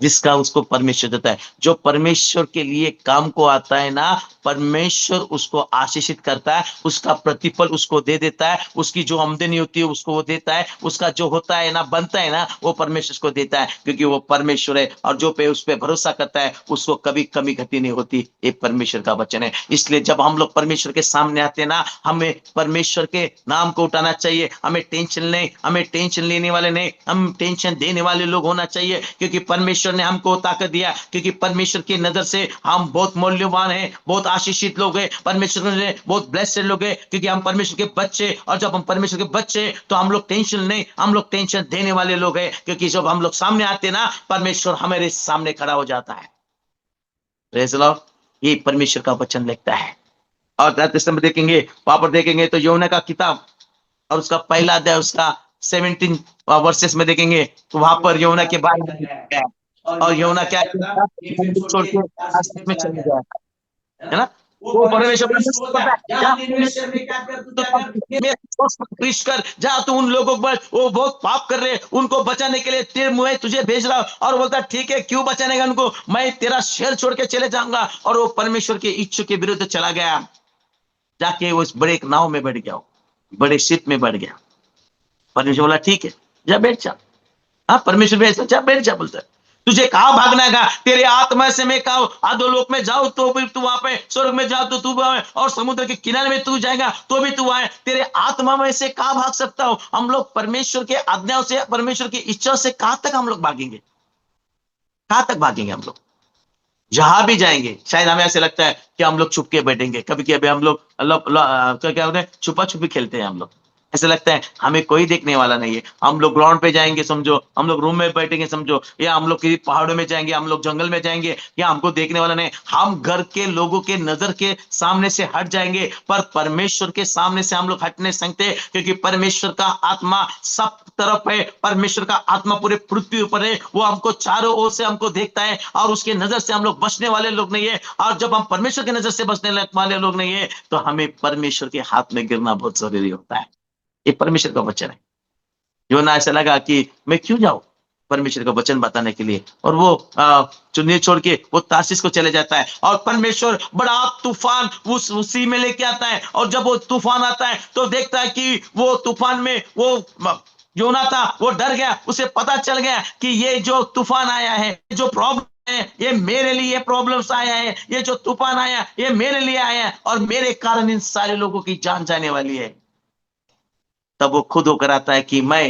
जिसका उसको परमेश्वर देता है। जो परमेश्वर के लिए काम को आता है ना, परमेश्वर उसको आशीषित करता है, उसका प्रतिफल उसको दे देता है, उसकी जो आमदनी होती है उसको वो देता है, उसका जो होता है ना, बनता है ना, वो परमेश्वर को देता है, क्योंकि वो परमेश्वर है। और जो पे उस पर भरोसा करता है, उसको कभी कमी घटी नहीं होती। ये परमेश्वर का वचन है। इसलिए जब हम लोग परमेश्वर के सामने आते हैं ना, हमें परमेश्वर के नाम को उठाना चाहिए। हमें टेंशन लेने वाले नहीं, हम टेंशन देने वाले लोग होना चाहिए, क्योंकि परमेश्वर ने हमको ताकत दिया, क्योंकि परमेश्वर की नजर से हम बहुत मूल्यवान हैं, बहुत आशीषित लोग हैं, परमेश्वर ने बहुत ब्लेस्ड लोग हैं, क्योंकि हम परमेश्वर के बच्चे। और जब हम परमेश्वर के बच्चे, तो हम लोग टेंशन नहीं, हम लोग टेंशन देने वाले लोग हैं, क्योंकि जब हम लोग सामने आते ना, परमेश्वर हमारे सामने खड़ा हो जाता है। Praise the Lord. ये परमेश्वर का वचन लिखता है। और देखेंगे, वहां पर देखेंगे तो यूहन्ना का किताब और उसका पहला अध्याय, उसका 17 वर्सेस में देखेंगे, तो वहां पर यूहन्ना के बारे में लिखा गया है। और यूहन्ना क्या किया? छोड़ के नासरत में चले गया, है ना। वो परमेश्वर को पता है, जा निनवे शहर में क्या कर, तू क्या कर, मैं प्रीच कर, जा तू उन लोगों पर, वो बहुत पाप कर रहे, उनको बचाने के लिए तेरे मुंह तुझे भेज रहा हूं। और बोलता, ठीक है, क्यों बचानेगा उनको? मैं तेरा शहर छोड़ के चले जाऊंगा। और वो परमेश्वर के इच्छा के विरुद्ध चला गया, जाके वो इस बड़े एक नाव में बैठ गया, बड़े शिप में बैठ गया। परमेश्वर बोला, ठीक है, जा बैठ जा। हाँ, परमेश्वर भी ऐसा, जा बैठ जा, बोलता है। तुझे कहां भागना है? तेरे आत्मा से मैं कहा अधोलोक में जाओ तो भी तू वहां पे, स्वर्ग में जाओ तो तू वहां, और समुद्र के किनारे में तू जाएगा तो भी तू वहां। तेरे आत्मा में से कहां भाग सकता हो? हम लोग परमेश्वर के आज्ञाओं से, परमेश्वर की इच्छा से कहां तक हम लोग भागेंगे? कहां तक भागेंगे हम लोग? जहां भी जाएंगे, शायद हमें ऐसे लगता है कि हम लोग छुप के बैठेंगे। कभी कभी हम लोग क्या होता है, छुपा छुपी खेलते हैं हम लोग। ऐसा लगता है हमें कोई देखने वाला नहीं है। हम लोग ग्राउंड पे जाएंगे समझो, हम लोग रूम में बैठेंगे समझो, या हम लोग किसी पहाड़ों में जाएंगे, हम लोग जंगल में जाएंगे, या हमको देखने वाला नहीं। हम घर के लोगों के नजर के सामने से हट जाएंगे, पर परमेश्वर के सामने से हम लोग हट नहीं सकते, क्योंकि परमेश्वर का आत्मा सब तरफ है। परमेश्वर का आत्मा पूरे पृथ्वी पर है। वो हमको चारों ओर से हमको देखता है, और उसके नजर से हम लोग बचने वाले लोग नहीं है। और जब हम परमेश्वर की नजर से बचने वाले लोग नहीं है, तो हमें परमेश्वर के हाथ में गिरना बहुत जरूरी होता है। ये परमेश्वर का वचन है। यूहन्ना ऐसा लगा कि मैं क्यों जाऊं, परमेश्वर का वचन बताने के लिए। और वो चुन्नी छोड़ के वो तार्शीश को चले जाता है और परमेश्वर बड़ा तूफान उसी में लेके आता है। और जब वो तूफान आता है तो देखता है कि वो तूफान में वो योना था, वो डर गया। उसे पता चल गया कि ये जो तूफान आया है, जो प्रॉब्लम है, ये मेरे लिए प्रॉब्लम्स आया है, ये जो तूफान आया ये मेरे लिए आया है और मेरे कारण इन सारे लोगों की जान जाने वाली है। तब वो खुद होकर आता है कि मैं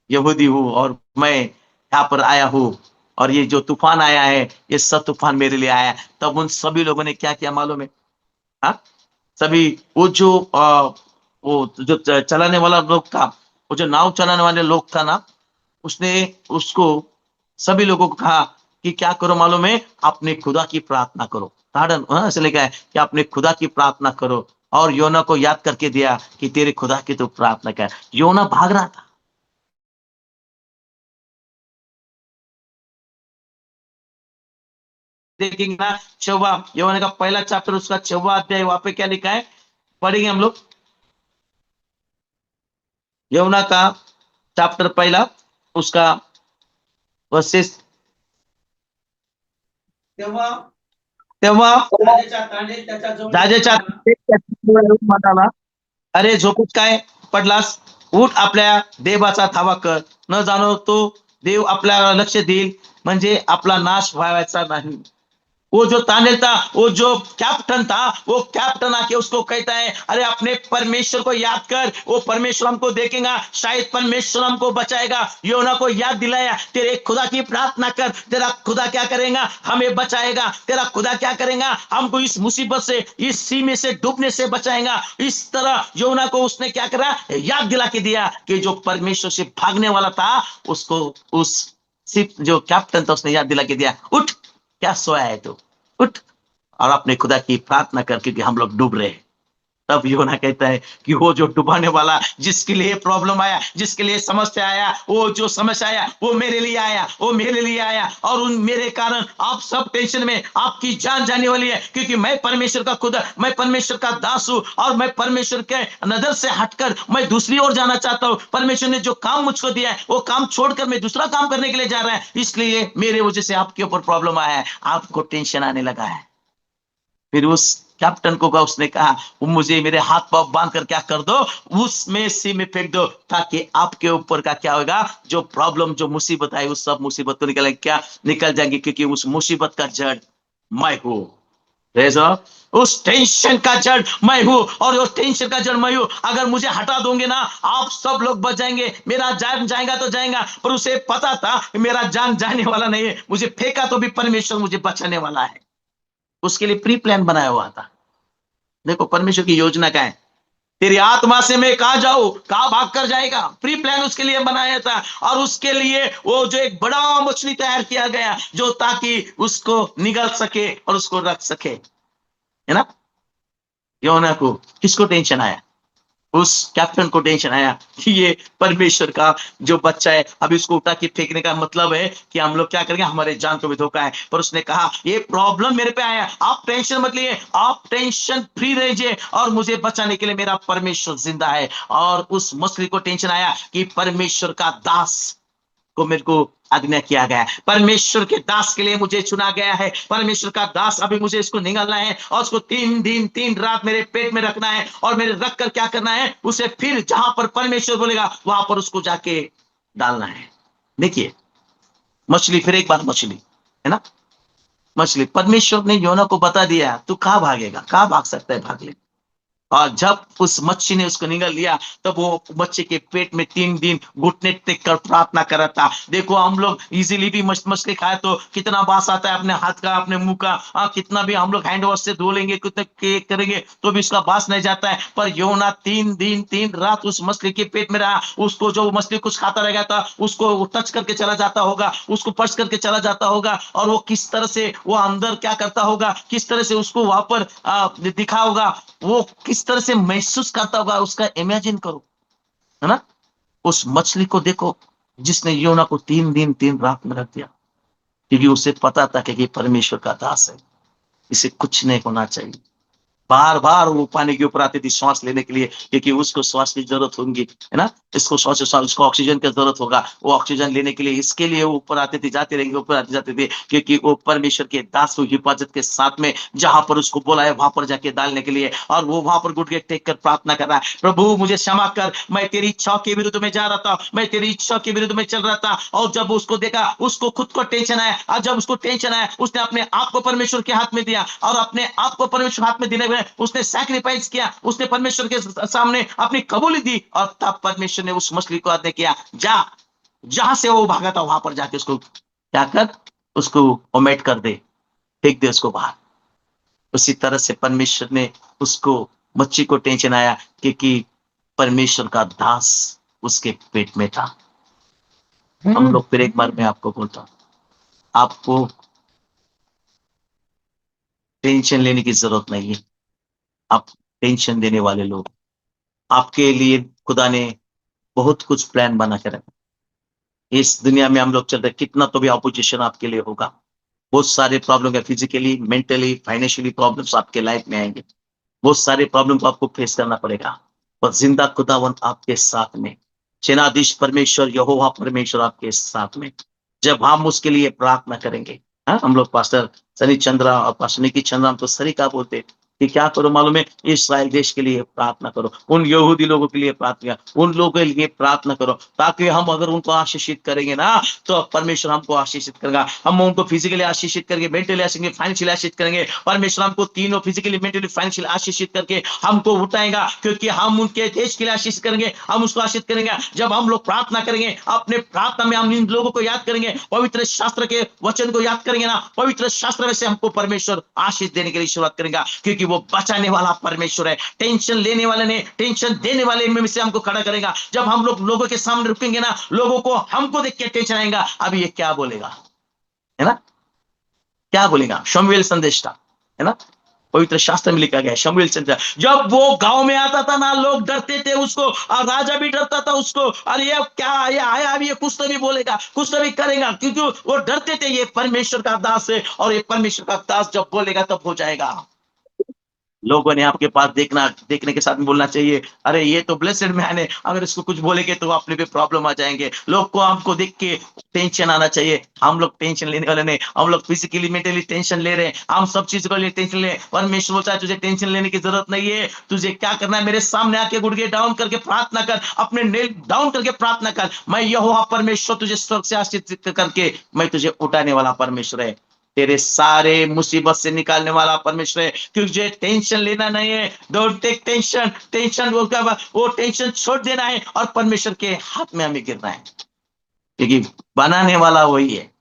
यहूदी हूं और मैं यहाँ पर आया हूं और ये जो तूफान आया है ये सब तूफान मेरे लिए आया है। तब उन सभी लोगों ने क्या किया मालूम है? हाँ, सभी वो जो चलाने वाला लोग था, वो जो नाव चलाने वाले लोग था ना, उसने उसको सभी लोगों को कहा कि क्या करो मालूम है? अपने खुदा की प्रार्थना करो। ताड़न ऐसे लिखा है कि अपने खुदा की प्रार्थना करो। और योना को याद करके दिया कि तेरे खुदा की तो प्रार्थना कर। योना भाग रहा था। देखेंगे ना, 14 योना का पहला चैप्टर उसका 14 अध्याय, वहां पे क्या लिखा है पढ़ेंगे हम लोग। योना का चैप्टर पहला उसका वर्सेस तेव्हा तेव्हा राजाच्या म्हणाला, अरे झोपेत काय पडलास? उठ, आपल्या देवाचा धावा कर. न जाणो तो देव आपल्याला लक्ष देईल, म्हणजे आपला नाश व्हायचा नाही. वो जो तानेल था, वो जो कैप्टन था, वो कैप्टन आके उसको कहता है, अरे अपने परमेश्वर को याद कर, वो परमेश्वर हमको देखेगा, शायद परमेश्वर हमको बचाएगा। योना को याद दिलाया, तेरे खुदा की प्रार्थना कर, तेरा खुदा क्या करेगा? हमें बचाएगा। तेरा खुदा क्या करेगा? हमको इस मुसीबत से, इस सी में से डूबने से बचाएगा। इस तरह योना को उसने क्या करा? याद दिला के दिया कि जो परमेश्वर से भागने वाला था, उसको उस सिप जो कैप्टन था उसने याद दिला के दिया, उठ, क्या सोया है तू? उठ और अपने खुदा की प्रार्थना कर, क्योंकि हम लोग डूब रहे हैं। तब योना कहता है कि वो जो डुबाने वाला, जिसके लिए प्रॉब्लम आया, जिसके लिए समस्या आया, वो जो समस्या आया वो मेरे लिए आया, वो मेरे लिए आया। और उन मेरे कारण आप सब टेंशन में, आपकी जान जाने वाली है, क्योंकि मैं परमेश्वर का खुदा, मैं परमेश्वर का दास हूं और मैं परमेश्वर के नजर से हटकर मैं दूसरी ओर जाना चाहता हूं। परमेश्वर ने जो काम मुझको दिया है वो काम छोड़कर मैं दूसरा काम करने के लिए जा रहा है, इसलिए मेरे वजह से आपके ऊपर प्रॉब्लम आया है, आपको टेंशन आने लगा है। फिर उस कैप्टन को का उसने कहा, मुझे मेरे हाथ पांव बांध कर क्या कर दो, उसमें सी में फेंक दो, ताकि आपके ऊपर का क्या होगा, जो प्रॉब्लम, जो मुसीबत है, उस सब मुसीबत तो निकल जाएंगी, क्योंकि उस मुसीबत का जड़ मैं हूं। उस टेंशन का जड़ मैं हूं और उस टेंशन का जड़ मैं हूं। अगर मुझे हटा दोगे ना, आप सब लोग बच जाएंगे, मेरा जान जाएगा तो जाएगा, पर उसे पता था कि मेरा जान जाने वाला नहीं है। मुझे फेंका तो भी परमेश्वर मुझे बचाने वाला है। उसके लिए प्री प्लान बनाया हुआ था। देखो परमेश्वर की योजना क्या है, तेरी आत्मा से मैं कहा जाऊं, कहा भाग कर जाएगा, प्री प्लान उसके लिए बनाया था। और उसके लिए वो जो एक बड़ा मछली तैयार किया गया, जो ताकि उसको निगल सके और उसको रख सके, है ना। योना को किसको टेंशन आया? उस कैप्टन को टेंशन आया कि ये परमेश्वर का जो बच्चा है, अब इसको उठा के फेंकने का मतलब है कि हम लोग क्या करेंगे, हमारे जान को भी धोखा है। पर उसने कहा ये प्रॉब्लम मेरे पे आया, आप टेंशन मत लिए, आप टेंशन फ्री रहिए और मुझे बचाने के लिए मेरा परमेश्वर जिंदा है। और उस मछली को टेंशन आया कि परमेश्वर का दास को मेरे को आज्ञा किया गया है, परमेश्वर के दास के लिए मुझे चुना गया है। परमेश्वर का दास, अभी मुझे इसको निकालना है और उसको 3 दिन 3 रात मेरे पेट में रखना है और मेरे रख कर क्या करना है, उसे फिर जहां पर परमेश्वर बोलेगा वहां पर उसको जाके डालना है। देखिए मछली, फिर एक बार मछली, है ना, मछली, परमेश्वर ने योना को बता दिया तू कहां भागेगा, कहां भाग सकता है, भाग ले। और जब उस मच्छी ने उसको निगल लिया, तब वो मच्छी के पेट में 3 दिन घुटने टेक कर प्रार्थना कर रहा था। देखो हम लोग इजीली भी मछली खाए तो कितना बास आता है अपने हाथ का, अपने मुंह का, कितना भी हम लोग हैंड वॉश से धो लेंगे, कितने करेंगे तो भी उसका बास नहीं जाता है। पर योना 3 दिन 3 रात उस मछली के पेट में रहा। उसको जो मछली कुछ खाता रहेगा था उसको टच करके चला जाता होगा, उसको स्पर्श करके चला जाता होगा, और वो किस तरह से वो अंदर क्या करता होगा, किस तरह से उसको वहां पर दिखा होगा, वो किस तरह से महसूस करता होगा, उसका इमेजिन करो, है ना। उस मछली को देखो जिसने योना को 3 दिन 3 रात में रख दिया, क्योंकि उसे पता था कि परमेश्वर का दास है, इसे कुछ नहीं होना चाहिए। बार बार वो पानी के ऊपर आती थी सांस लेने के लिए, क्योंकि उसको सांस की जरूरत होगी, है ना। इसको सांस उसको ऑक्सीजन की जरूरत होगा, वो ऑक्सीजन लेने के लिए इसके लिए वो ऊपर आते थे, जाते रहेंगे, ऊपर आते जाते थे, क्योंकि वो परमेश्वर के दास को हिफाजत के साथ में जहां पर उसको बोला है वहां पर जाके डालने के लिए, और वो वहां पर घुटने टेक कर प्रार्थना कर रहा है, प्रभु मुझे क्षमा कर, मैं तेरी इच्छा के विरुद्ध में जा रहा था, मैं तेरी इच्छा के विरुद्ध में चल रहा था। और जब उसको देखा, उसको खुद को टेंशन आया, और जब उसको टेंशन आया, उसने अपने आप को परमेश्वर के हाथ में दिया, और अपने आप को परमेश्वर हाथ में देने में उसने सैक्रिफाइस किया, उसने परमेश्वर के सामने अपनी कबूली दी, और तब परमेश्वर ने उस मछली को आदेश किया, जा, जहां से वो भागा था वहां पर जाके उसको क्या कर, उसको ओमेट कर दे, फेंक दे उसको बाहर। उसी तरह से परमेश्वर ने उसको, मच्छी को टेंशन आया, क्योंकि परमेश्वर का दास उसके पेट में था। हम लोग फिर एक बार मैं आपको बोलता हूं, आपको टेंशन लेने की जरूरत नहीं है। आप टेंशन देने वाले लोग, आपके लिए खुदा ने बहुत कुछ प्लान बना के रखा। इस दुनिया में हम लोग चलते हैं, कितना तो भी ऑपोजिशन आपके लिए होगा, बहुत सारे प्रॉब्लम है, फिजिकली, मेंटली, फाइनेंशियली प्रॉब्लम्स आपके लाइफ में आएंगे, बहुत सारे प्रॉब्लम को आपको फेस करना पड़ेगा, पर जिंदा खुदावन आपके साथ में, सेनाधीश परमेश्वर यहोवा परमेश्वर आपके साथ में, जब हम उसके लिए प्रार्थना करेंगे। हाँ, हम लोग पास्टर सनी चंद्रा और पास्टर निकी चंद्रा, हम तो सरी का बोलते कि क्या करो मालूम है, इस्राएल देश के लिए प्रार्थना करो, उन यहूदी लोगों के लिए प्रार्थना, उन लोगों के लिए प्रार्थना करो, ताकि हम अगर उनको आशीषित करेंगे ना, तो परमेश्वर हमको आशीषित करेगा। हम उनको फिजिकली आशीषित करेंगे, मेंटली आशीषित, फाइनेंशियली आशीषित करेंगे, परमेश्वर हमको तीनों फिजिकली, मेंटली, फाइनेंशियली आशीषित करके हमको उठाएगा, क्योंकि हम उनके देश के लिए आशीषित करेंगे, हम उसको आशीषित करेंगे। जब हम लोग प्रार्थना करेंगे, अपने प्रार्थना में हम इन लोगों को याद करेंगे, पवित्र शास्त्र के वचन को याद करेंगे ना, पवित्र शास्त्र में से हमको परमेश्वर आशीष देने के लिए शुरुआत करेगा, क्योंकि वो बचाने वाला परमेश्वर है। टेंशन लेने वाले ने टेंशन देने वाले में से हमको खड़ा करेगा। जब हम लोग लोगों के सामने रुकेंगे ना, लोगों को हमको देख के टेंशन आएगा, अब ये क्या बोलेगा, है ना, क्या बोलेगा। शमूएल संदेश था, है ना, पवित्र शास्त्र में लिखा गया है, शमूएल संदेश, जब वो गांव में आता था ना, लोग डरते थे उसको, और राजा भी डरता था उसको, अरे ये क्या, ये आया, अब ये कुछ तो भी बोलेगा, कुछ तो भी करेगा, क्योंकि वो डरते थे, ये परमेश्वर का दास है, और ये परमेश्वर का दास जब बोलेगा तब हो जाएगा। लोगों ने आपके पास देखने के साथ में बोलना चाहिए, अरे ये तो ब्लेसेड मैन है, अगर इसको कुछ बोलेंगे तो अपने पे प्रॉब्लम आ जाएंगे। लोग को हमको देख के टेंशन आना चाहिए। हम लोग टेंशन लेने वाले नहीं, हम लोग फिजिकली मेंटली टेंशन ले रहे हैं, हम सब चीज को लिए टेंशन ले। परमेश्वर बोलता है तुझे टेंशन लेने की जरूरत नहीं है, तुझे क्या करना है, मेरे सामने आके घुटने डाउन करके प्रार्थना कर, अपने नेल डाउन करके प्रार्थना कर, मैं यहोवा परमेश्वर तुझे स्वर्ग से आशीषित करके मैं तुझे उठाने वाला परमेश्वर है, तेरे सारे मुसीबत से निकालने वाला परमेश्वर है। तुझे टेंशन लेना नहीं है, डोंट टेक टेंशन। टेंशन वो टेंशन छोड़ देना है, और परमेश्वर के हाथ में हमें गिरना है, क्योंकि बनाने वाला वही है।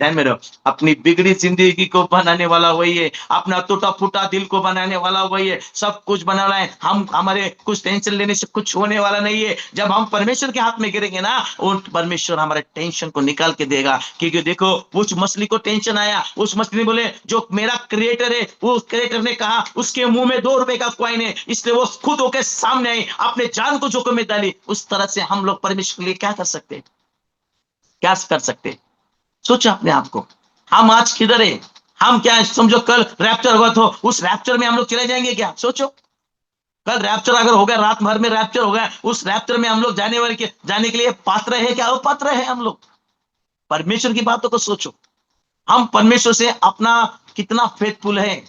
ध्यान में रहो, अपनी बिगड़ी जिंदगी को बनाने वाला वही है, अपना टूटा फूटा दिल को बनाने वाला वही है, सब कुछ बनाना है। हम हमारे कुछ टेंशन लेने से कुछ होने वाला नहीं है। जब हम परमेश्वर के हाथ में गिरेंगे ना, वो परमेश्वर हमारे टेंशन को निकाल के देगा। क्योंकि देखो, उस मछली को टेंशन आया, उस मछली ने बोले जो मेरा क्रिएटर है, वो क्रिएटर ने कहा उसके मुंह में 2 रुपए का कॉइन है, इसलिए वो खुद होकर सामने आई, अपने जान को जोखिम में डाली। उस तरह से हम लोग परमेश्वर के लिए क्या कर सकते, क्या कर सकते, सोचो अपने आप को। हम आज किधर है, हम क्या समझो, कल रैप्चर हुआ तो उस रैप्चर में हम लोग चले जाएंगे क्या, सोचो। कल रैप्चर अगर हो गया, रात भर में रैप्चर हो गया, उस रैप्चर में हम लोग जाने के लिए पात्र है क्या, अपात्र है हम लोग। परमेश्वर की बातों को सोचो, हम परमेश्वर से अपना कितना फेथफुल है।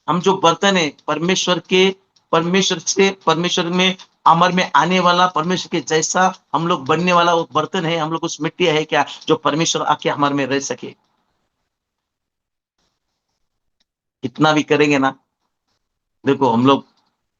हम जो बर्तन है परमेश्वर में अमर में आने वाला, परमेश्वर के जैसा हम लोग बनने वाला वो बर्तन है, हम लोग उस मिट्टी है क्या जो परमेश्वर आके हमारे में रह सके। इतना भी करेंगे ना, देखो हम लोग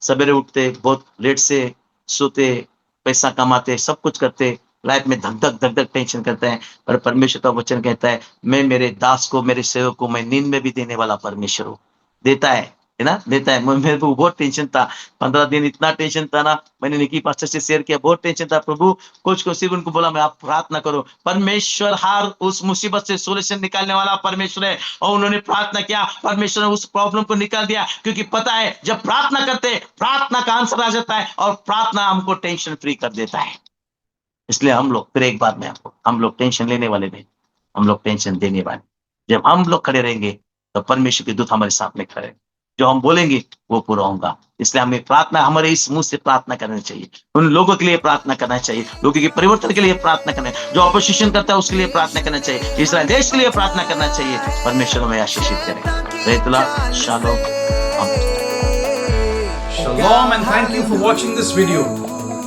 सवेरे उठते, बहुत लेट से सोते, पैसा कमाते, सब कुछ करते, लाइफ में धक धक धक धक टेंशन करते हैं, पर परमेश्वर का वचन कहता है, मैं मेरे दास को, मेरे सेवक को, मैं नींद में भी देने वाला परमेश्वर हूँ। देता है ना, देता है। मेरे को बहुत टेंशन था, 15 दिन इतना टेंशन था ना, मैंने निकी पास्टर से शेयर किया, बहुत टेंशन था प्रभु। कुछ को सिर्फ उनको बोला, मैं आप प्रार्थना करो, परमेश्वर हर उस मुसीबत से सोल्यूशन निकालने वाला परमेश्वर है। और उन्होंने प्रार्थना किया, परमेश्वर ने उस प्रॉब्लम को निकाल दिया, क्योंकि पता है जब प्रार्थना करते, प्रार्थना का आंसर आ जाता है, और प्रार्थना हमको टेंशन फ्री कर देता है। इसलिए हम लोग, फिर एक बार में आपको, हम लोग टेंशन लेने वाले नहीं, हम लोग टेंशन देने वाले। जब हम लोग खड़े रहेंगे, तो परमेश्वर के दूत हमारे सामने खड़े। जो हम बोलेंगे वो पूरा होगा। इसलिए हमें प्रार्थना, हमारे इस मुंह से प्रार्थना करनी चाहिए, उन लोगों के लिए प्रार्थना करना चाहिए, लोगों के परिवर्तन के लिए प्रार्थना करना, जो अपोजिशन करता है उसके लिए प्रार्थना करना चाहिए, इस्राएल देश के लिए प्रार्थना करना चाहिए। परमेश्वर हमें आशीषित करे। Praise the Lord. Shalom. Shalom and thank you for watching this video.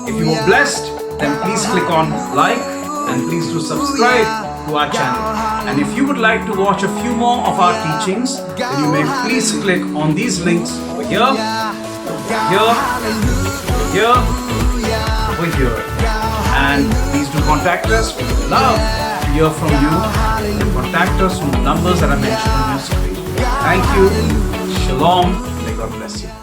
If you were blessed, then please click on like and please do subscribe to our channel. And if you would like to watch a few more of our teachings, then you may please click on these links over here, here, here, over here. And please do contact us. We would love to hear from you. You can contact us from the numbers that are mentioned on your screen. Thank you. Shalom. May God bless you.